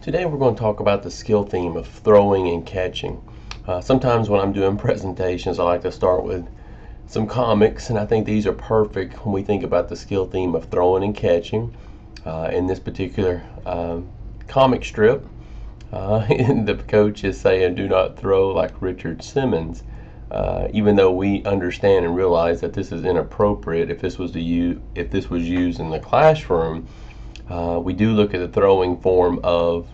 Today we're going to talk about the skill theme of throwing and catching. Sometimes when I'm doing presentations, I like to start with some comics, and I think these are perfect when we think about the skill theme of throwing and catching. In this particular comic strip, the coach is saying, "Do not throw like Richard Simmons." Even though we understand and realize that this is inappropriate if this was used in the classroom, we do look at the throwing form of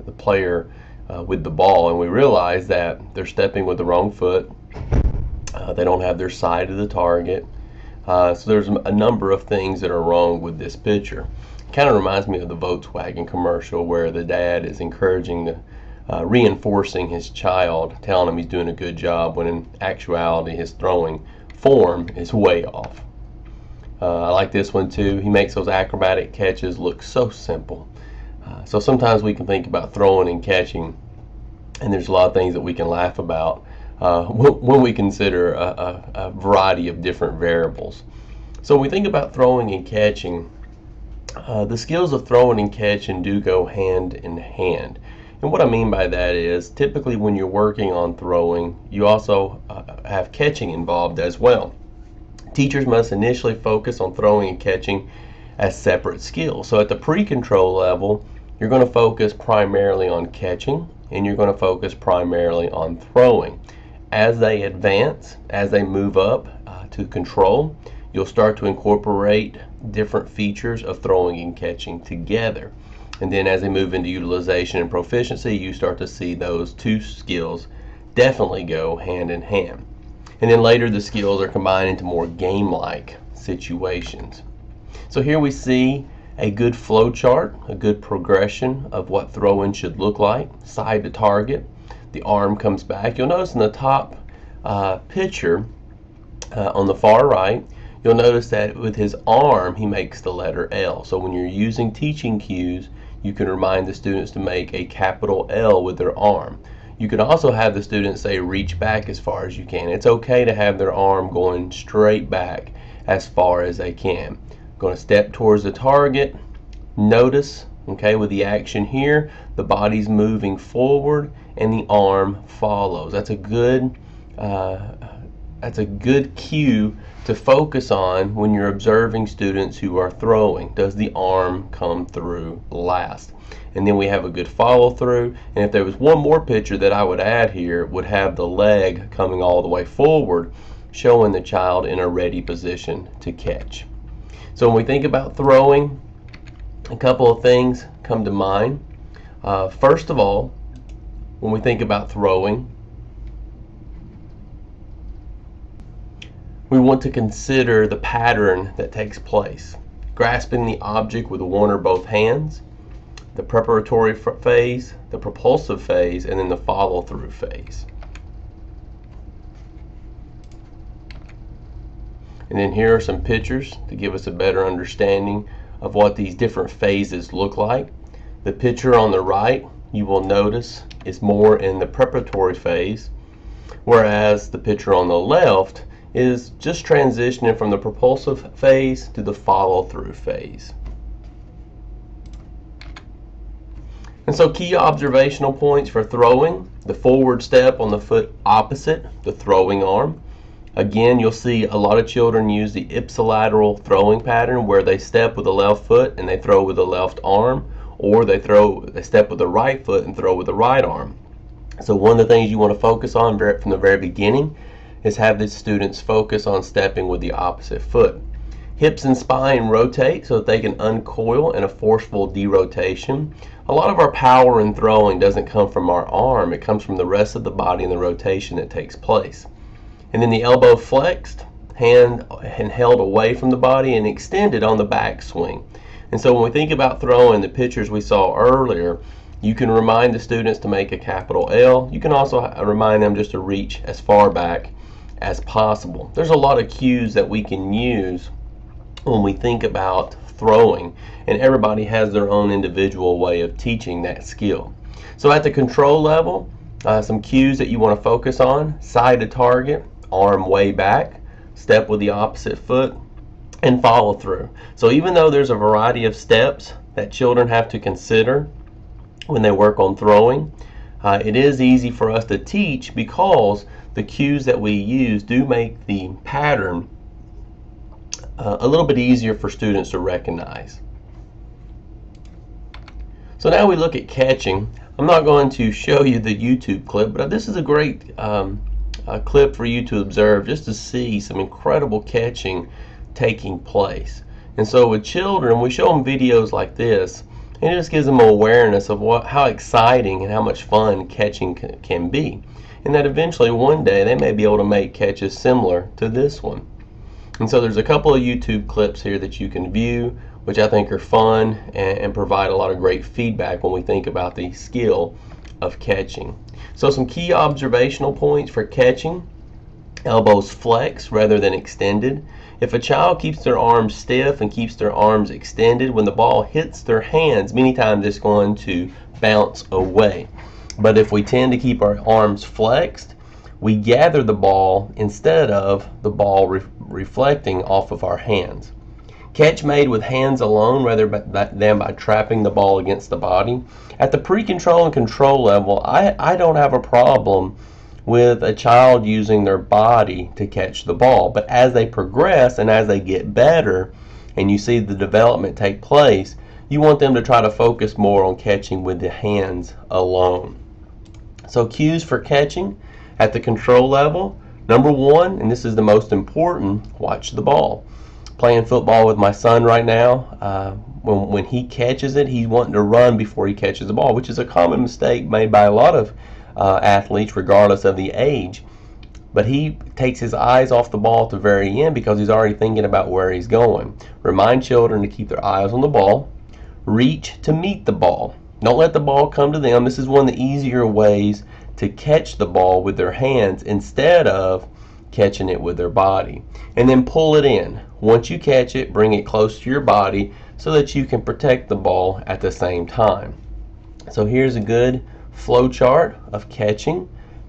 the player with the ball, and we realize that they're stepping with the wrong foot. They don't have their side to the target. So there's a number of things that are wrong with this picture. It kind of reminds me of the Volkswagen commercial where the dad is reinforcing his child, telling him he's doing a good job, when in actuality his throwing form is way off. I like this one too. He makes those acrobatic catches look so simple. So sometimes we can think about throwing and catching, and there's a lot of things that we can laugh about when we consider a variety of different variables. So when we think about throwing and catching, the skills of throwing and catching do go hand in hand. And what I mean by that is, typically when you're working on throwing, you also have catching involved as well. Teachers must initially focus on throwing and catching as separate skills. So at the pre-control level, you're going to focus primarily on catching, and you're going to focus primarily on throwing. As they advance, as they move up to control, you'll start to incorporate different features of throwing and catching together. And then as they move into utilization and proficiency, you start to see those two skills definitely go hand in hand. And then later the skills are combined into more game-like situations. So here we see a good flow chart, a good progression of what throwing should look like. Side to target, the arm comes back. You'll notice in the top picture on the far right, you'll notice that with his arm he makes the letter L. So when you're using teaching cues, you can remind the students to make a capital L with their arm. You can also have the students say reach back as far as you can. It's okay to have their arm going straight back as far as they can. Going to step towards the target. Notice, okay, with the action here, the body's moving forward and the arm follows. That's a good cue to focus on when you're observing students who are throwing. Does the arm come through last? And then we have a good follow through. And if there was one more picture that I would add here, would have the leg coming all the way forward, showing the child in a ready position to catch. So when we think about throwing, a couple of things come to mind. First of all, when we think about throwing, we want to consider the pattern that takes place. Grasping the object with one or both hands, the preparatory phase, the propulsive phase, and then the follow-through phase. And then here are some pictures to give us a better understanding of what these different phases look like. The picture on the right, you will notice, is more in the preparatory phase, whereas the picture on the left is just transitioning from the propulsive phase to the follow-through phase. And so key observational points for throwing: the forward step on the foot opposite the throwing arm. Again, you'll see a lot of children use the ipsilateral throwing pattern, where they step with the left foot and they throw with the left arm, or they step with the right foot and throw with the right arm. So one of the things you want to focus on from the very beginning is have the students focus on stepping with the opposite foot. Hips and spine rotate so that they can uncoil in a forceful derotation. A lot of our power in throwing doesn't come from our arm, it comes from the rest of the body and the rotation that takes place. And then the elbow flexed, hand and held away from the body and extended on the back swing. And so when we think about throwing, the pictures we saw earlier, you can remind the students to make a capital L. You can also remind them just to reach as far back as possible. There's a lot of cues that we can use when we think about throwing, and everybody has their own individual way of teaching that skill. So at the control level, some cues that you want to focus on: side to target, arm way back, step with the opposite foot, and follow through. So even though there's a variety of steps that children have to consider when they work on throwing. It is easy for us to teach because the cues that we use do make the pattern a little bit easier for students to recognize. So now we look at catching. I'm not going to show you the YouTube clip, but this is a great clip for you to observe just to see some incredible catching taking place. And so with children, we show them videos like this, and it just gives them awareness of how exciting and how much fun catching can be. And that eventually one day they may be able to make catches similar to this one. And so there's a couple of YouTube clips here that you can view, which I think are fun and provide a lot of great feedback when we think about the skill of catching. So some key observational points for catching: elbows flex rather than extended. If a child keeps their arms stiff and keeps their arms extended, when the ball hits their hands, many times it's going to bounce away. But if we tend to keep our arms flexed, we gather the ball instead of the ball reflecting off of our hands. Catch made with hands alone rather than by trapping the ball against the body. At the pre-control and control level, I don't have a problem with a child using their body to catch the ball. But as they progress and as they get better and you see the development take place, you want them to try to focus more on catching with the hands alone. So cues for catching at the control level: number one, and this is the most important, watch the ball. Playing football with my son right now, when he catches it, he's wanting to run before he catches the ball, which is a common mistake made by a lot of athletes regardless of the age. But he takes his eyes off the ball at the very end because he's already thinking about where he's going. Remind children to keep their eyes on the ball. Reach to meet the ball. Don't let the ball come to them. This is one of the easier ways to catch the ball with their hands instead of catching it with their body. And then pull it in. Once you catch it, bring it close to your body so that you can protect the ball at the same time. So here's a good flow chart of catching.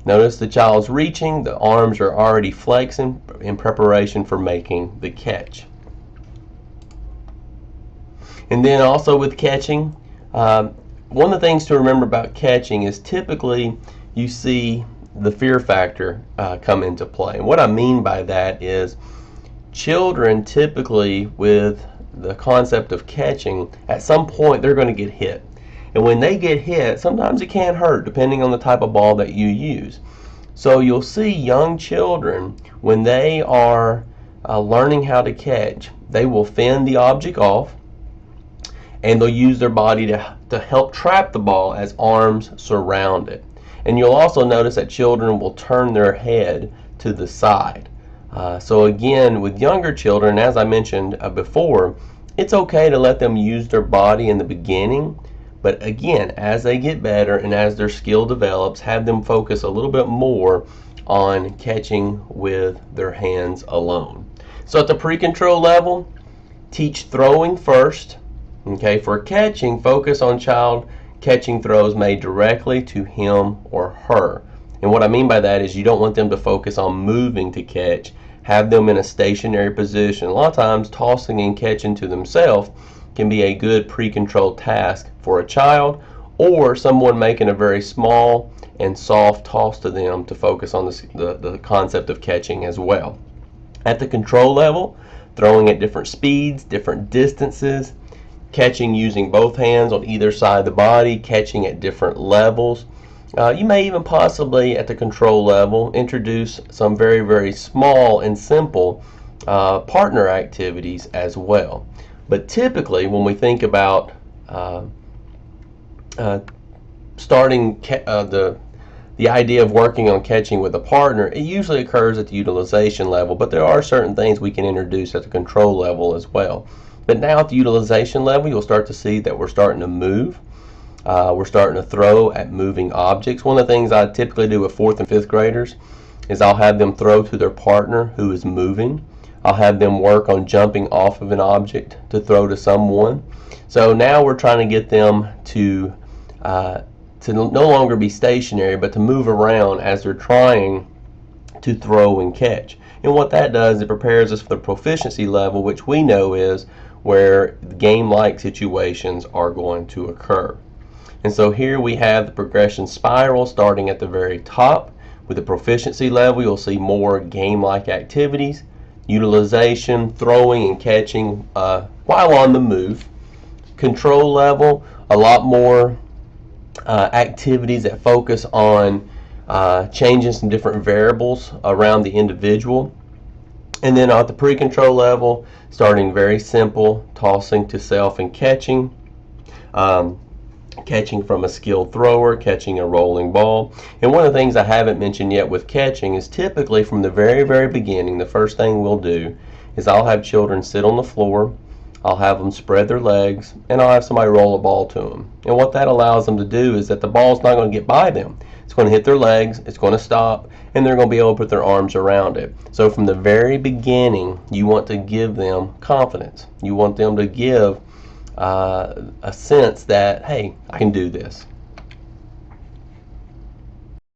Notice the child's reaching, the arms are already flexing in preparation for making the catch. And then also with catching, one of the things to remember about catching is typically you see the fear factor come into play. And what I mean by that is children typically, with the concept of catching, at some point they're going to get hit. And when they get hit, sometimes it can hurt depending on the type of ball that you use. So you'll see young children, when they are learning how to catch, they will fend the object off and they'll use their body to help trap the ball as arms surround it. And you'll also notice that children will turn their head to the side. So again, with younger children, as I mentioned before, it's okay to let them use their body in the beginning. But again, as they get better and as their skill develops, have them focus a little bit more on catching with their hands alone. So at the pre-control level, teach throwing first. Okay, for catching, focus on child catching throws made directly to him or her. And what I mean by that is you don't want them to focus on moving to catch. Have them in a stationary position. A lot of times tossing and catching to themselves can be a good pre-controlled task for a child or someone making a very small and soft toss to them to focus on the concept of catching as well. At the control level, throwing at different speeds, different distances, catching using both hands on either side of the body, catching at different levels. You may even possibly at the control level introduce some very, very small and simple partner activities as well. But typically when we think about starting the idea of working on catching with a partner, it usually occurs at the utilization level, but there are certain things we can introduce at the control level as well. But now at the utilization level, you'll start to see that we're starting to move. We're starting to throw at moving objects. One of the things I typically do with 4th and 5th graders is I'll have them throw to their partner who is moving. I'll have them work on jumping off of an object to throw to someone. So now we're trying to get them to no longer be stationary, but to move around as they're trying to throw and catch. And what that does, it prepares us for the proficiency level, which we know is where game-like situations are going to occur. And so here we have the progression spiral starting at the very top. With the proficiency level, you'll see more game-like activities, utilization, throwing and catching while on the move. Control level, a lot more activities that focus on changing some different variables around the individual. And then at the pre-control level, starting very simple, tossing to self and catching. Catching from a skilled thrower, catching a rolling ball. And one of the things I haven't mentioned yet with catching is typically from the very, very beginning, the first thing we'll do is I'll have children sit on the floor, I'll have them spread their legs, and I'll have somebody roll a ball to them. And what that allows them to do is that the ball's not going to get by them. It's going to hit their legs, it's going to stop, and they're going to be able to put their arms around it. So from the very beginning, you want to give them confidence. You want them to give a sense that, hey, I can do this.